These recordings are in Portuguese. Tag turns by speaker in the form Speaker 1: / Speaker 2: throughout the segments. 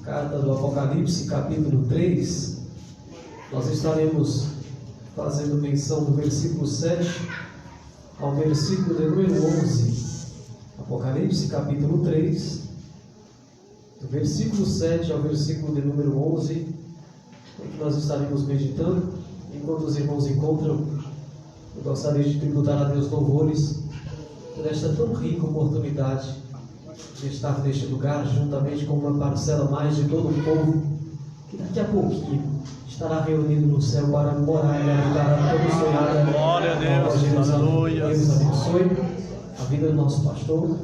Speaker 1: carta do Apocalipse, capítulo 3, nós estaremos fazendo menção do versículo 7 ao versículo de número 11. Apocalipse, capítulo 3, do versículo 7 ao versículo de número 11, é que nós estaremos meditando. Enquanto os irmãos encontram, eu gostaria de tributar a Deus louvores por esta tão rica oportunidade de estar neste lugar, juntamente com uma parcela mais de todo o povo, que daqui a pouquinho estará reunido no céu para morar e habitar a toda sonhada.
Speaker 2: Glória a Deus, aleluia.
Speaker 1: Deus abençoe a vida do nosso pastor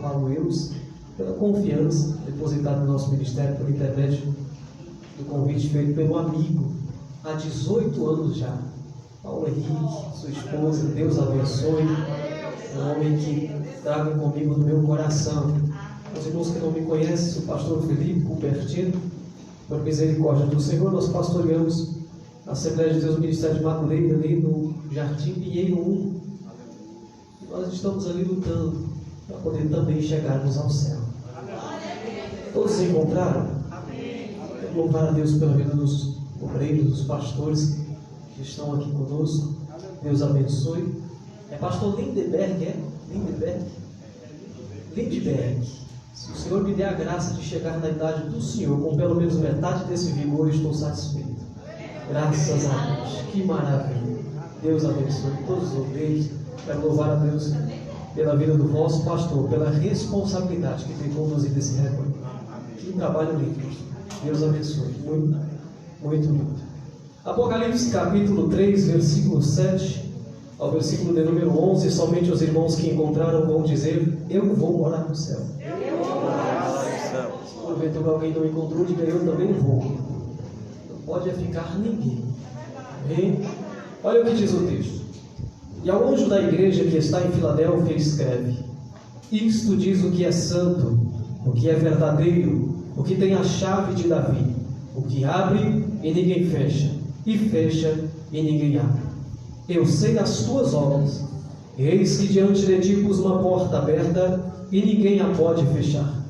Speaker 1: Paulo Eus, pela confiança depositada no nosso ministério por intermédio do convite feito pelo amigo há 18 anos já, Paulo Henrique, sua esposa. Deus abençoe. É um homem que trago comigo no meu coração. Os irmãos que não me conhecem, o pastor Felipe Cupertino, por misericórdia do Senhor, nós pastoreamos a Assembleia de Deus, o Ministério de Madureira, ali no Jardim Pinheiro 1. E nós estamos ali lutando para poder também chegarmos ao céu. Todos se encontraram? Quero louvar a Deus pela vida dos obreiros, dos pastores que estão aqui conosco. Deus abençoe. É pastor Lindeberg, é? Lindeberg. Se o Senhor me der a graça de chegar na idade do Senhor com pelo menos metade desse vigor, eu estou satisfeito. Graças a Deus. Que maravilha. Deus abençoe todos os obreiros. Quero louvar a Deus pela vida do vosso pastor, pela responsabilidade que tem conduzido esse rebanho. Que trabalho lindo. Deus abençoe. Muito, muito lindo. Apocalipse capítulo 3, versículo 7 ao versículo de número 11, somente os irmãos que encontraram vão dizer: eu vou morar no céu. Eu vou morar no céu. Se porventura alguém não encontrou, diga: eu também vou. Não pode ficar ninguém. Amém? Olha o que diz o texto. E ao anjo da igreja que está em Filadélfia escreve: isto diz o que é santo, o que é verdadeiro, o que tem a chave de Davi, o que abre e ninguém fecha, e fecha e ninguém abre. Eu sei as tuas obras, eis que diante de ti pus uma porta aberta, e ninguém a pode fechar.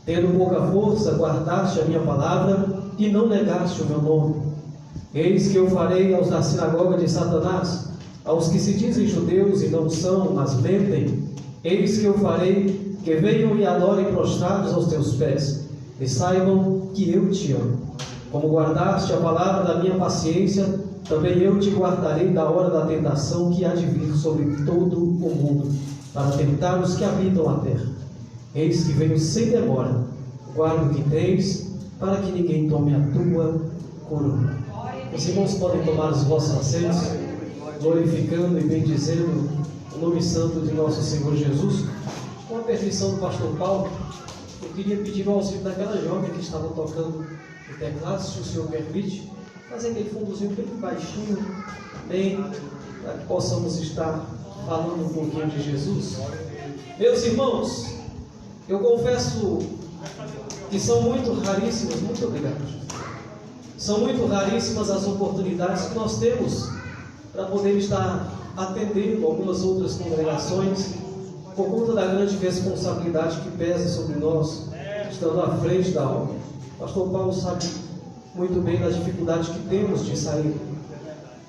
Speaker 1: Tendo pouca força, guardaste a minha palavra, e não negaste o meu nome. Eis que eu farei aos da sinagoga de Satanás, aos que se dizem judeus e não são, mas mentem, eis que eu farei que venham e adorem prostrados aos teus pés, e saibam que eu te amo. Como guardaste a palavra da minha paciência, também eu te guardarei da hora da tentação que há de vir sobre todo o mundo, para tentar os que habitam a terra. Eis que venho sem demora, guarda o que tens, para que ninguém tome a tua coroa. Os irmãos podem tomar os vossos assentos, glorificando e bendizendo o nome santo de nosso Senhor Jesus. Com a permissão do pastor Paulo, eu queria pedir o auxílio daquela jovem que estava tocando o teclado, se o Senhor permite, fazer aquele fundozinho bem baixinho, bem, para que possamos estar falando um pouquinho de Jesus. Meus irmãos, eu confesso que são muito raríssimas, muito obrigado, são muito raríssimas as oportunidades que nós temos para poder estar atendendo algumas outras congregações, por conta da grande responsabilidade que pesa sobre nós, estando à frente da obra. O pastor Paulo sabe muito bem da dificuldade que temos de sair,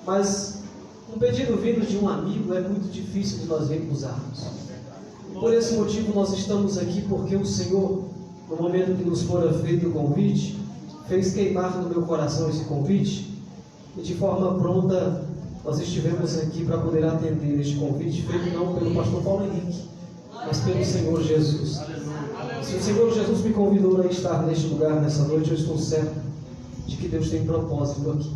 Speaker 1: mas um pedido vindo de um amigo é muito difícil de nós recusarmos. Por esse motivo nós estamos aqui, porque o Senhor, no momento que nos fora feito o convite, fez queimar no meu coração esse convite, e de forma pronta nós estivemos aqui para poder atender este convite, feito não pelo pastor Paulo Henrique, mas pelo Senhor Jesus. Se o Senhor Jesus me convidou a estar neste lugar nessa noite, eu estou certo de que Deus tem propósito aqui.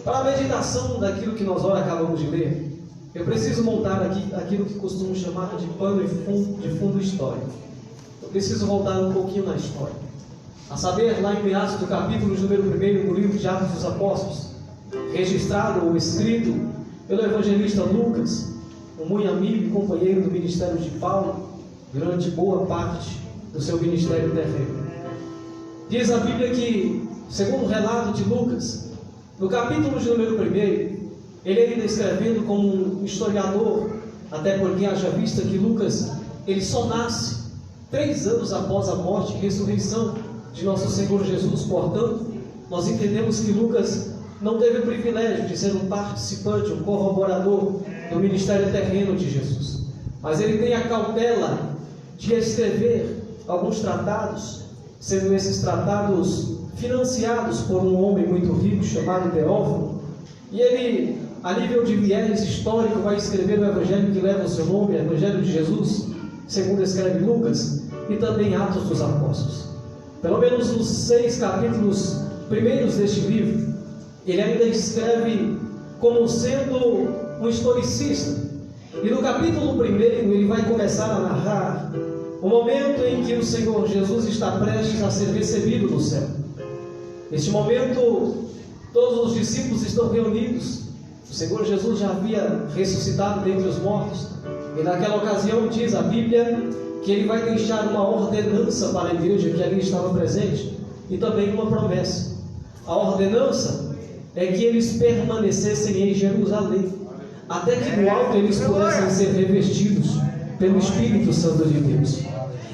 Speaker 1: Para a meditação daquilo que nós ora acabamos de ler, eu preciso montar aqui aquilo que costumo chamar de pano de fundo histórico. Eu preciso voltar um pouquinho na história. A saber, lá em meados do capítulo número 1 do livro de Atos dos Apóstolos, registrado ou escrito pelo evangelista Lucas, um muito amigo e companheiro do ministério de Paulo, durante boa parte do seu ministério terreno. Diz a Bíblia que, segundo o relato de Lucas, no capítulo de número 1, ele ainda escrevendo como um historiador, até porque haja vista que Lucas, ele só nasce 3 anos após a morte e ressurreição de nosso Senhor Jesus. Portanto, nós entendemos que Lucas não teve o privilégio de ser um participante, um corroborador do ministério terreno de Jesus, mas ele tem a cautela de escrever alguns tratados, sendo esses tratados financiados por um homem muito rico chamado Teófilo, e ele, a nível de viés histórico, vai escrever o evangelho que leva o seu nome, o Evangelho de Jesus, segundo escreve Lucas, e também Atos dos Apóstolos. Pelo menos nos 6 capítulos primeiros deste livro, ele ainda escreve como sendo um historicista. E no capítulo 1 ele vai começar a narrar o momento em que o Senhor Jesus está prestes a ser recebido no céu. Neste momento, todos os discípulos estão reunidos. O Senhor Jesus já havia ressuscitado dentre os mortos, e naquela ocasião diz a Bíblia que ele vai deixar uma ordenança para a igreja que ali estava presente, e também uma promessa. A ordenança é que eles permanecessem em Jerusalém, até que no alto eles pudessem ser revestidos pelo Espírito Santo de Deus.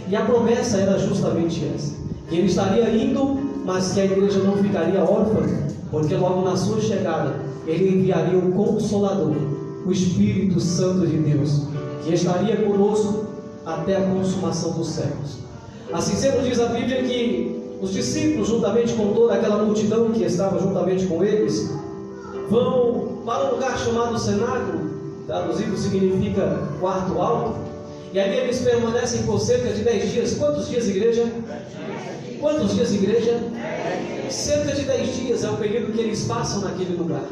Speaker 1: E a promessa era justamente essa, que ele estaria indo, mas que a igreja não ficaria órfã, porque logo na sua chegada ele enviaria o Consolador, o Espírito Santo de Deus, que estaria conosco até a consumação dos séculos. Assim sendo, diz a Bíblia que os discípulos, juntamente com toda aquela multidão que estava juntamente com eles, vão para um lugar chamado cenáculo, traduzido significa quarto alto, e ali eles permanecem por cerca de 10 dias. Quantos dias, igreja? Quantos dias, igreja? Cerca de 10 dias é o período que eles passam naquele lugar.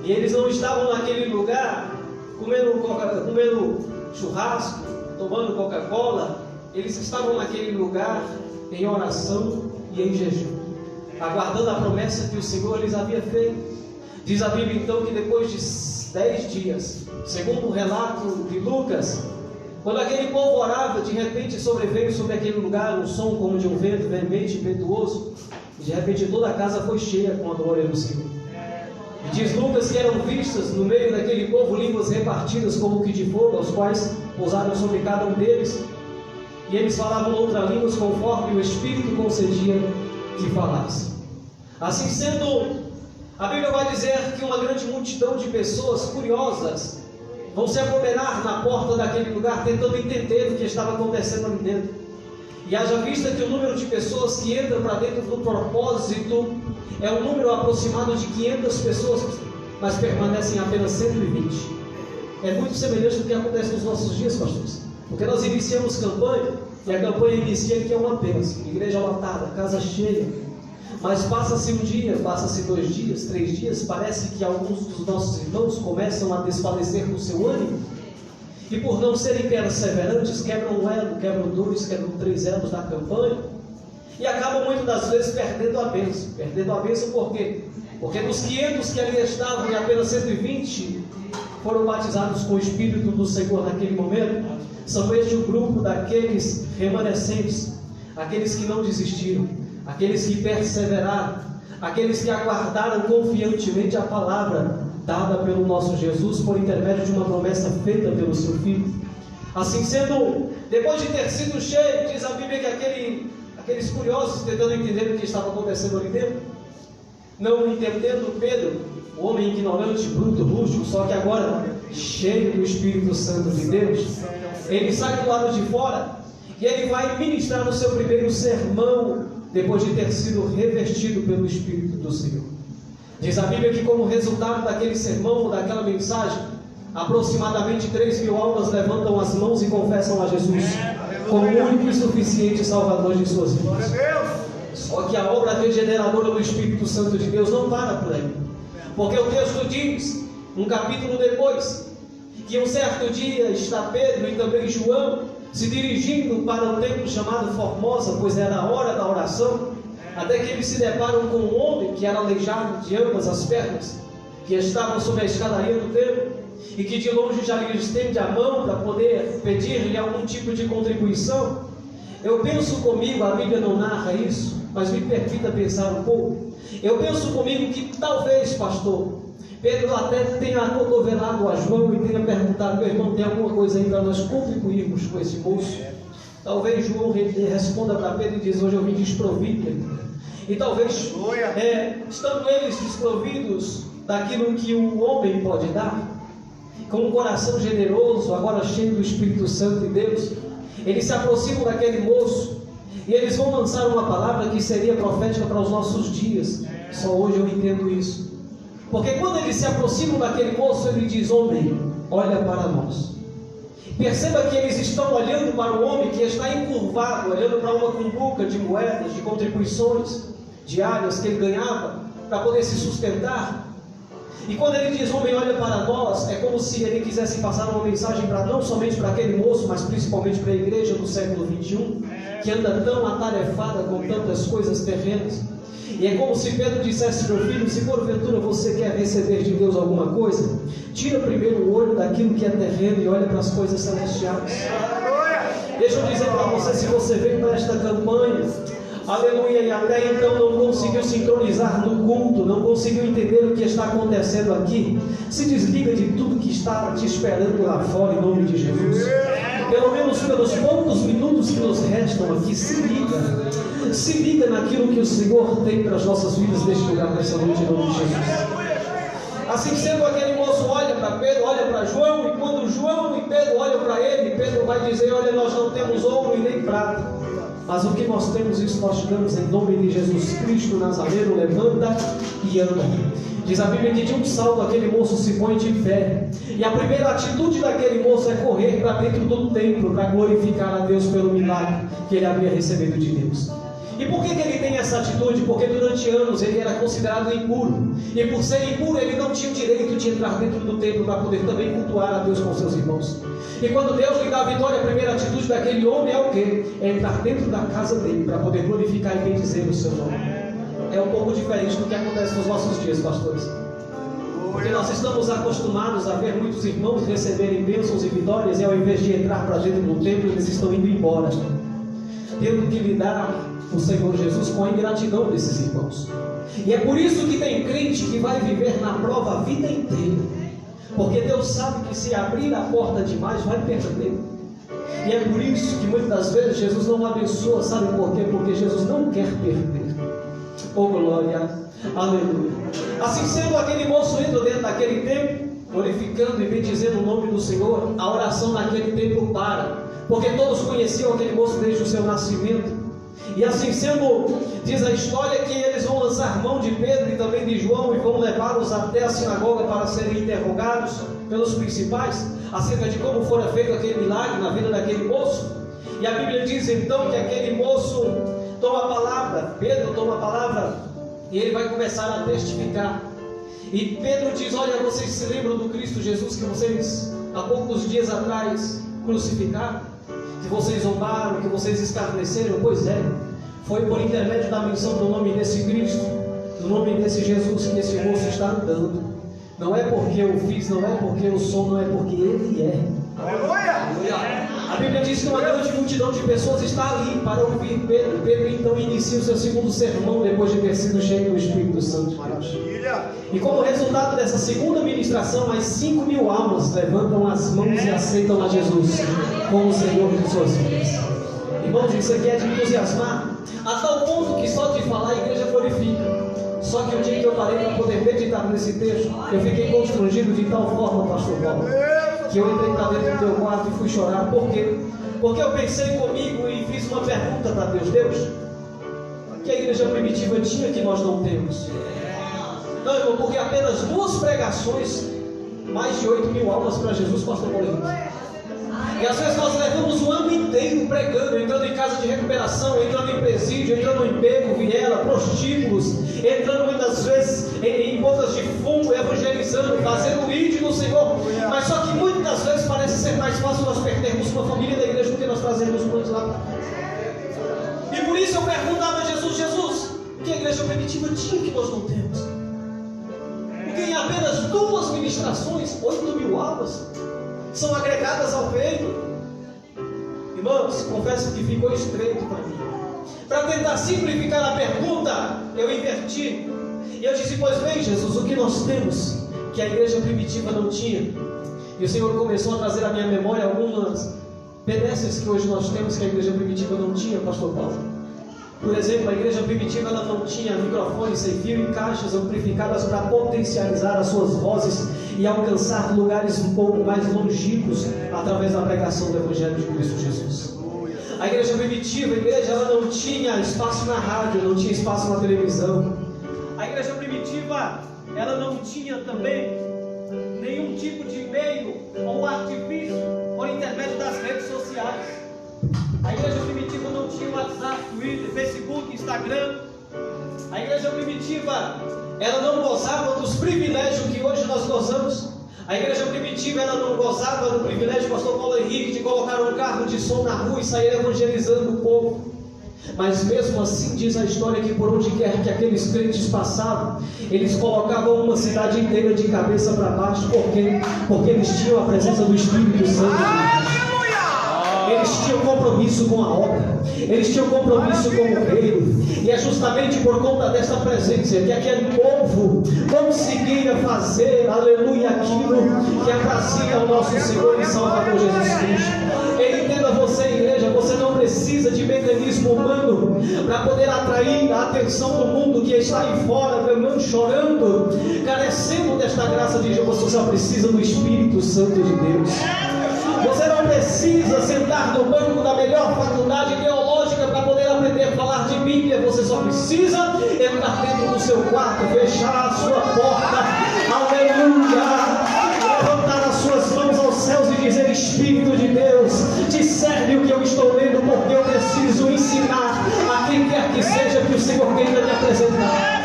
Speaker 1: E eles não estavam naquele lugar comendo churrasco, tomando Coca-Cola. Eles estavam naquele lugar em oração e em jejum, aguardando a promessa que o Senhor lhes havia feito. Diz a Bíblia então que depois de 10 dias, segundo o relato de Lucas, quando aquele povo orava, de repente sobreveio sobre aquele lugar um som como de um vento veemente e impetuoso, e de repente toda a casa foi cheia com a glória do Senhor. E diz Lucas que eram vistas no meio daquele povo línguas repartidas como que de fogo, aos quais pousaram sobre cada um deles, e eles falavam outras línguas conforme o Espírito concedia que falasse. Assim sendo, a Bíblia vai dizer que uma grande multidão de pessoas curiosas vão se aglomerar na porta daquele lugar, tentando entender o que estava acontecendo ali dentro. E haja vista que o número de pessoas que entram para dentro do propósito é um número aproximado de 500 pessoas, mas permanecem apenas 120. É muito semelhante ao que acontece nos nossos dias, pastores, porque nós iniciamos campanha, e a campanha inicia que é uma bênção, igreja lotada, casa cheia, mas passa-se um dia, passa-se 2 dias, 3 dias, parece que alguns dos nossos irmãos começam a desfalecer no seu ânimo, e por não serem perseverantes, quebram um elo, quebram 2, quebram 3 elos da campanha, e acabam muitas das vezes perdendo a bênção. Perdendo a bênção por quê? Porque dos 500 que ali estavam, e apenas 120 foram batizados com o Espírito do Senhor naquele momento. São este o grupo daqueles remanescentes, aqueles que não desistiram, aqueles que perseveraram, aqueles que aguardaram confiantemente a palavra dada pelo nosso Jesus por intermédio de uma promessa feita pelo seu Filho. Assim sendo, depois de ter sido cheio, diz a Bíblia que aqueles curiosos, tentando entender o que estava acontecendo ali dentro, não entendendo Pedro, o homem ignorante, bruto, rústico, só que agora cheio do Espírito Santo de Deus, ele sai do lado de fora e ele vai ministrar o seu primeiro sermão depois de ter sido revestido pelo Espírito do Senhor. Diz a Bíblia que como resultado daquele sermão, daquela mensagem, aproximadamente 3.000 almas levantam as mãos e confessam a Jesus como o único e suficiente Salvador de suas vidas. Só que a obra regeneradora do Espírito Santo de Deus não para por aí, porque o texto diz, um capítulo depois, que um certo dia está Pedro e também João se dirigindo para um templo chamado Formosa, pois era a hora da oração, até que eles se deparam com um homem que era aleijado de ambas as pernas, que estava sobre a escadaria do templo, e que de longe já lhe estende a mão para poder pedir-lhe algum tipo de contribuição. Eu penso comigo, a Bíblia não narra isso, mas me permita pensar um pouco. Eu penso comigo que talvez, pastor, Pedro até tenha acotovelado a João e tenha perguntado: meu irmão, tem alguma coisa aí para nós contribuirmos com esse moço? Talvez João responda para Pedro e diz: hoje eu vim desprovido, Pedro. E talvez, estando eles desprovidos daquilo que o homem pode dar, com um coração generoso, agora cheio do Espírito Santo de Deus, eles se aproximam daquele moço e eles vão lançar uma palavra que seria profética para os nossos dias. Só hoje eu entendo isso. Porque quando eles se aproximam daquele moço, ele diz: homem, olha para nós. Perceba que eles estão olhando para o homem que está encurvado, olhando para uma cumbuca de moedas, de contribuições diárias que ele ganhava para poder se sustentar. E quando ele diz: homem, olha para nós, é como se ele quisesse passar uma mensagem para não somente para aquele moço, mas principalmente para a igreja do século 21, que anda tão atarefada com tantas coisas terrenas. E é como se Pedro dissesse: meu filho, se porventura você quer receber de Deus alguma coisa, tira primeiro o olho daquilo que é terreno e olha para as coisas celestiais. Deixa eu dizer para você, se você veio para esta campanha, aleluia, e até então não conseguiu sincronizar no culto, não conseguiu entender o que está acontecendo aqui, se desliga de tudo que está te esperando lá fora, em nome de Jesus. Pelo menos pelos poucos minutos que nos restam aqui, se liga naquilo que o Senhor tem para as nossas vidas neste lugar, nessa noite, em nome de Jesus. Assim sendo, aquele moço olha para Pedro, olha para João, e quando João e Pedro olham para ele, Pedro vai dizer: olha, nós não temos ouro e nem prata, mas o que nós temos, isso nós te damos em nome de Jesus Cristo Nazareno. Levanta e anda. Diz a Bíblia que de um salto aquele moço se põe de pé, e a primeira atitude daquele moço é correr para dentro do templo para glorificar a Deus pelo milagre que ele havia recebido de Deus. E por que ele tem essa atitude? Porque durante anos ele era considerado impuro, e por ser impuro ele não tinha o direito de entrar dentro do templo para poder também cultuar a Deus com seus irmãos. E quando Deus lhe dá a vitória, a primeira atitude daquele homem é o quê? É entrar dentro da casa dele para poder glorificar e bendizer o seu nome. É um pouco diferente do que acontece nos nossos dias, pastores. Porque nós estamos acostumados a ver muitos irmãos receberem bênçãos e vitórias, e ao invés de entrar para dentro do templo, eles estão indo embora, tendo que lidar o Senhor Jesus com a ingratidão desses irmãos. E é por isso que tem crente que vai viver na prova a vida inteira, porque Deus sabe que se abrir a porta demais vai perder. E é por isso que muitas das vezes Jesus não abençoa. Sabe por quê? Porque Jesus não quer perder. Oh glória, aleluia. Assim sendo, aquele moço entra dentro daquele templo, glorificando e bendizendo o nome do Senhor. A oração naquele templo para, porque todos conheciam aquele moço desde o seu nascimento. E assim sendo, diz a história que eles vão lançar mão de Pedro e também de João e vão levá-los até a sinagoga para serem interrogados pelos principais acerca de como fora feito aquele milagre na vida daquele moço. E a Bíblia diz então que aquele moço toma a palavra, Pedro toma a palavra, e ele vai começar a testificar. E Pedro diz: olha, vocês se lembram do Cristo Jesus que vocês há poucos dias atrás crucificaram? Que vocês zombaram, que vocês escarneceram? Pois é, foi por intermédio da menção do nome desse Cristo, do nome desse Jesus, que esse moço está andando. Não é porque eu fiz, não é porque eu sou, não é porque Ele é. Aleluia! A Bíblia diz que uma grande multidão de pessoas está ali para ouvir Pedro. Pedro então inicia o seu segundo sermão depois de ter sido cheio do Espírito Santo. E como resultado dessa segunda ministração, mais 5.000 almas levantam as mãos e aceitam a Jesus como Senhor de suas vidas. Irmãos, isso aqui é de entusiasmar, a tal ponto que só de falar a igreja glorifica. Só que o dia que eu parei para poder meditar nesse texto, eu fiquei constrangido de tal forma, pastor Paulo, que eu entrei para dentro do teu quarto e fui chorar. Por quê? Porque eu pensei comigo e fiz uma pergunta para Deus: Deus, que a igreja primitiva tinha que nós não temos? Não, irmão, porque apenas 2 pregações, mais de 8.000 almas para Jesus, pastor Paulo. E às vezes nós levamos o ano inteiro pregando, entrando em casa de recuperação, entrando em presídio, entrando em beco, viela, prostíbulos, entrando muitas vezes em bocas de fumo, evangelizando, fazendo o ídolo do Senhor. Mas só que muitas das vezes parece ser mais fácil nós perdermos uma família da igreja do que nós trazermos muitos lá para cá. E por isso eu perguntava a Jesus: Jesus, o que a igreja primitiva tinha que nós não temos? Porque em apenas 2 ministrações, 8.000 almas são agregadas ao peito. Irmãos, confesso que ficou estreito para mim. Para tentar simplificar a pergunta, eu inverti. E eu disse: pois bem, Jesus, o que nós temos que a igreja primitiva não tinha? E o Senhor começou a trazer à minha memória algumas pedestres que hoje nós temos que a igreja primitiva não tinha, pastor Paulo. Por exemplo, a igreja primitiva ela não tinha microfones sem fio e caixas amplificadas para potencializar as suas vozes e alcançar lugares um pouco mais longínquos através da pregação do Evangelho de Cristo Jesus. A igreja primitiva, ela não tinha espaço na rádio, não tinha espaço na televisão. A igreja primitiva, ela não tinha também nenhum tipo de meio ou artifício por intermédio das redes sociais. A igreja primitiva não tinha WhatsApp, Twitter, Facebook, Instagram. A igreja primitiva, ela não gozava dos privilégios que hoje nós gozamos. A igreja primitiva, ela não gozava do privilégio, pastor Paulo Henrique, de colocar um carro de som na rua e sair evangelizando o povo. Mas mesmo assim diz a história que por onde quer que aqueles crentes passavam, eles colocavam uma cidade inteira de cabeça para baixo, porque eles tinham a presença do Espírito Santo. Eles tinham compromisso com a obra, eles tinham compromisso com o reino, e é justamente por conta dessa presença que aquele povo conseguia fazer, aleluia, aquilo que aprazia ao nosso Senhor e Salvador Jesus Cristo. Entenda você, igreja, você não precisa de mecanismo humano para poder atrair a atenção do mundo que está aí fora, chorando, carecendo desta graça de Deus. Você só precisa do Espírito Santo de Deus. Você não precisa sentar no banco da melhor faculdade teológica para poder aprender a falar de Bíblia. Você só precisa entrar dentro do seu quarto, fechar a sua porta, aleluia, levantar as suas mãos aos céus e dizer: Espírito de Deus, discerne o que eu estou lendo, porque eu preciso ensinar a quem quer que seja que o Senhor queira me apresentar.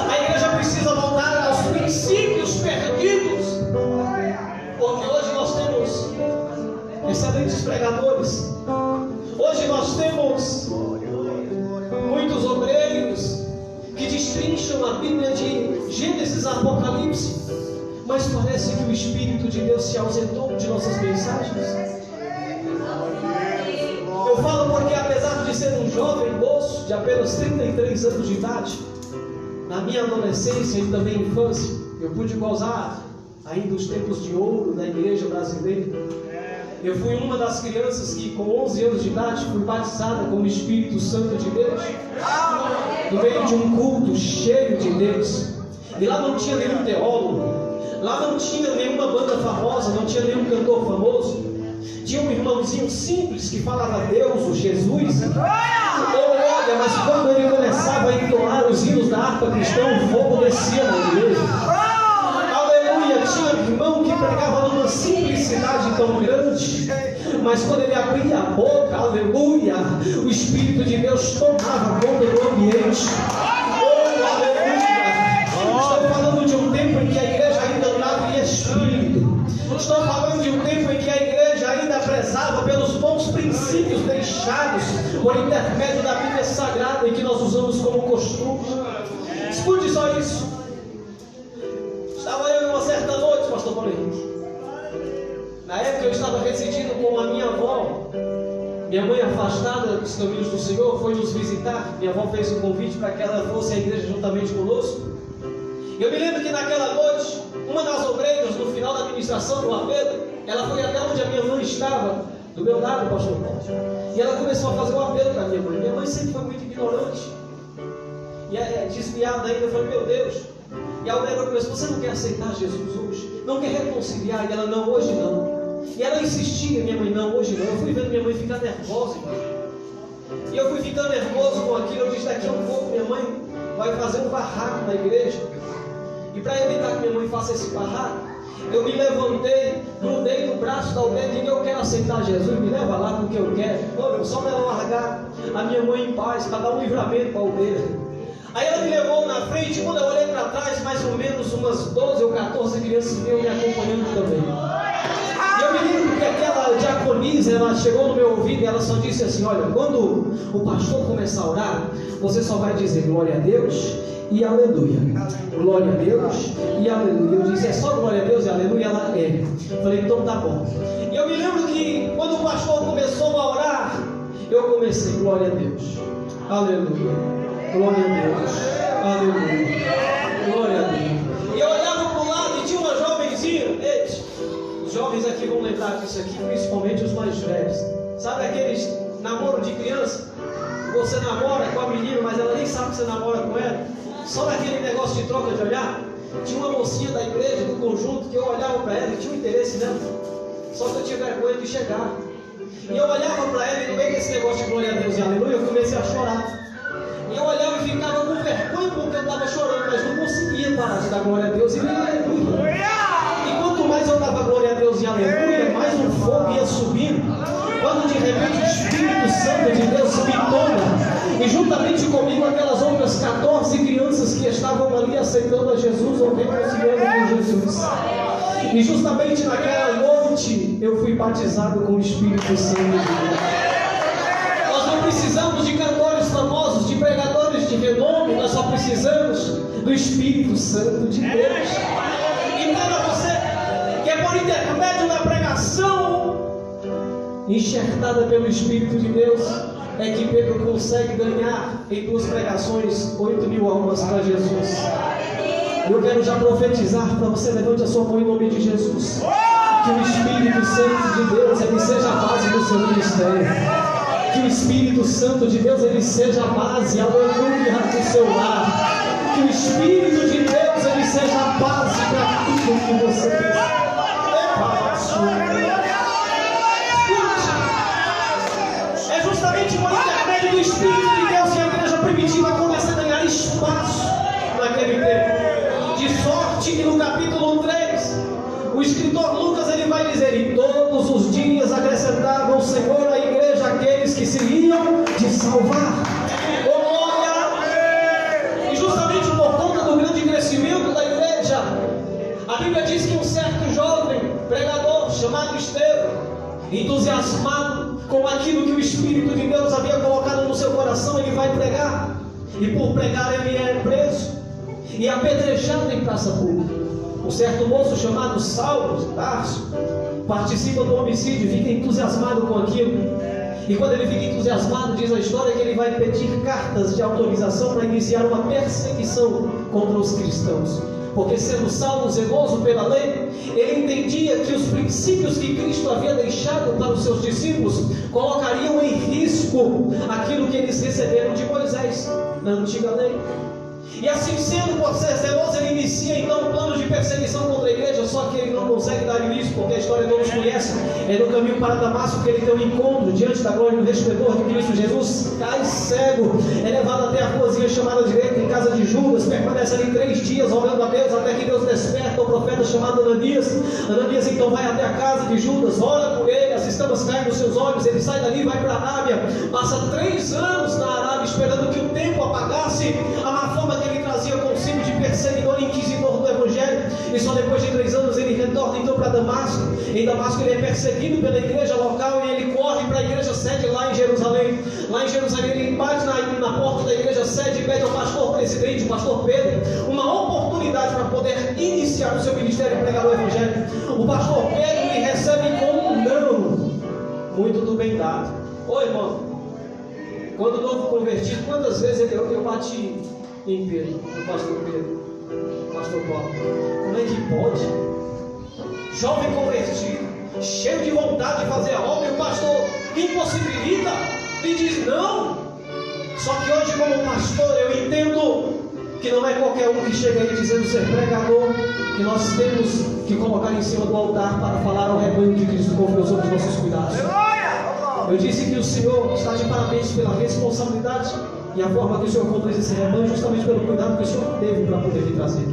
Speaker 1: A igreja precisa voltar aos princípios perdidos, porque hoje nós temos excelentes pregadores, hoje nós temos muitos obreiros que destrincham a Bíblia de Gênesis a Apocalipse, mas parece que o Espírito de Deus se ausentou de nossas mensagens. Eu falo porque, apesar de ser um jovem moço de apenas 33 anos de idade, na minha adolescência e também infância, eu pude gozar ainda os tempos de ouro da igreja brasileira. Eu fui uma das crianças que com 11 anos de idade fui batizada com o Espírito Santo de Deus, no meio de um culto cheio de Deus. E lá não tinha nenhum teólogo, lá não tinha nenhuma banda famosa, não tinha nenhum cantor famoso. Tinha um irmãozinho simples que falava Deus, o Jesus. Olha, mas quando ele começava a entoar os hinos da harpa cristã, o fogo descia na igreja. Aleluia, tinha um irmão que pregava numa simplicidade tão grande, mas quando ele abria a boca, aleluia, o Espírito de Deus tomava conta do ambiente. Oh, aleluia! Estou falando de um tempo em que a igreja ainda andava em espírito. Estou falando de um tempo em que a igreja ainda prezava pelos bons princípios deixados por intermédio da Bíblia Sagrada e que nós usamos como costume. Escute só isso. Estava eu uma certa noite, pastor Paulo Henrique. Na época eu estava residindo com a minha avó. Minha mãe, afastada dos caminhos do Senhor, foi nos visitar. Minha avó fez um convite para que ela fosse à igreja juntamente conosco. Eu me lembro que naquela noite, uma das obreiras, no final da administração do apelo, ela foi até onde a minha mãe estava, do meu lado, pastor Paulo. E ela começou a fazer um apelo para a minha mãe. Minha mãe sempre foi muito ignorante. E desviada ainda, eu falei: meu Deus. E a obreira começou: você não quer aceitar Jesus hoje? Não quer reconciliar? E ela: não, hoje não. E ela insistia: minha mãe, não, hoje não. Eu fui vendo minha mãe ficar nervosa, irmão. E eu fui ficando nervoso com aquilo. Eu disse: daqui a um pouco minha mãe vai fazer um barraco na igreja. E para evitar que minha mãe faça esse barraco, eu me levantei, grudei no braço da aldeia e disse: eu quero aceitar Jesus, me leva lá porque eu quero. Ô, só para ela largar a minha mãe em paz, para dar um livramento para a aldeia. Aí ela me levou na frente, e quando eu olhei para trás, mais ou menos umas 12 ou 14 crianças veio me acompanhando também. E eu me lembro que aquela diaconisa, ela chegou no meu ouvido e ela só disse assim: olha, quando o pastor começar a orar, você só vai dizer glória a Deus e aleluia. Glória a Deus e aleluia. Eu disse: é só glória a Deus e aleluia? Ela é. Eu falei: então tá bom. E eu me lembro que quando o pastor começou a orar, eu comecei: glória a Deus, aleluia. Glória a Deus, aleluia, glória a Deus. E eu olhava para o lado e tinha uma jovenzinha, Os jovens aqui vão lembrar disso aqui, principalmente os mais velhos. Sabe aqueles namoro de criança? Você namora com a menina, mas ela nem sabe que você namora com ela. Só naquele negócio de troca de olhar. Tinha uma mocinha da igreja, do conjunto, que eu olhava para ela e tinha um interesse nela. Só que eu tinha vergonha de chegar. E eu olhava para ela e no meio desse negócio de glória a Deus e aleluia, eu comecei a chorar. E eu olhava e ficava com vergonha porque eu estava chorando, mas não conseguia parar de dar glória a Deus e aleluia. E quanto mais eu dava glória a Deus e aleluia, mais um fogo ia subindo. Quando de repente o Espírito Santo de Deus me toma, e juntamente comigo aquelas outras 14 crianças que estavam ali aceitando a Jesus ou reconciliando com Jesus. E justamente naquela noite eu fui batizado com o Espírito Santo de Deus. Nós não precisamos de cantores famosos, de pregadores de renome, nós só precisamos do Espírito Santo de Deus. Então você que é por intermédio da pregação enxertada pelo Espírito de Deus, é que Pedro consegue ganhar em 2 pregações 8.000 almas para Jesus. Eu quero já profetizar para você, levante a sua mão em nome de Jesus, que o Espírito Santo de Deus ele seja a base do seu ministério, que o Espírito Santo de Deus ele seja a base, aleluia, do seu lar, que o Espírito de Deus ele seja a base para tudo que você quiser. É justamente por intermédio do Espírito de Deus que a igreja primitiva começa a ganhar espaço naquele tempo. De sorte que no capítulo 3, o escritor Lucas ele vai dizer: e todos os dias acrescentava o Senhor à igreja aqueles que se iam de salvar. E justamente por conta do grande crescimento da igreja, a Bíblia diz que um certo jovem pregador chamado Estevão, entusiasmado com aquilo que o Espírito de Deus havia colocado no seu coração, ele vai pregar. E por pregar ele é preso e apedrejado em praça pública. Um certo moço chamado Saulo de Tarso participa do homicídio, fica entusiasmado com aquilo. E quando ele fica entusiasmado, diz a história que ele vai pedir cartas de autorização para iniciar uma perseguição contra os cristãos. Porque sendo Saulo zeloso pela lei, ele entendia que os princípios que Cristo havia deixado para os seus discípulos colocariam em risco aquilo que eles receberam de Moisés na antiga lei. E assim sendo, por ser zeloso, ele inicia então um plano de perseguição contra a igreja, só que ele não consegue dar início, porque a história todos conhecem. É no caminho para Damasco que ele tem um encontro diante da glória do resplendor de Cristo Jesus, cai cego, é levado até a ruazinha chamada direita, em casa de Judas, permanece ali 3 dias orando a Deus, até que Deus desperta o profeta chamado Ananias. Ananias então vai até a casa de Judas, ora por ele, as escamas caem nos seus olhos, ele sai dali, vai para a Arábia, passa 3 anos na Arábia, esperando que o tempo apagasse a má fama que ele trazia consigo de perseguidor e inquisidor do Evangelho. E só depois de 3 anos ele retorna então para Damasco. Em Damasco ele é perseguido pela igreja local e ele corre para a igreja sede lá em Jerusalém. Lá em Jerusalém ele bate na porta da igreja sede e pede ao pastor presidente, o pastor Pedro, uma oportunidade para poder iniciar o seu ministério e pregar o Evangelho. O pastor Pedro lhe recebe com um não muito do bem dado. Ô irmão, quando novo convertido, quantas vezes eu bati em Pedro, o pastor Pedro, o pastor Paulo? Como é que pode? Jovem convertido, cheio de vontade de fazer a obra, e o pastor impossibilita e diz não. Só que hoje, como pastor, eu entendo que não é qualquer um que chega aí dizendo ser pregador, que nós temos que colocar em cima do altar para falar ao rebanho que Cristo confiou sobre os nossos cuidados. Eu disse que o Senhor está de parabéns pela responsabilidade e a forma que o Senhor conduz esse rebanho, justamente pelo cuidado que o Senhor teve para poder me trazer.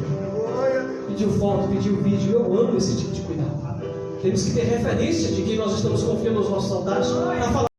Speaker 1: Pediu foto, pediu vídeo, eu amo esse tipo de cuidado. Temos que ter referência de quem nós estamos confiando nos nossos altares para falar.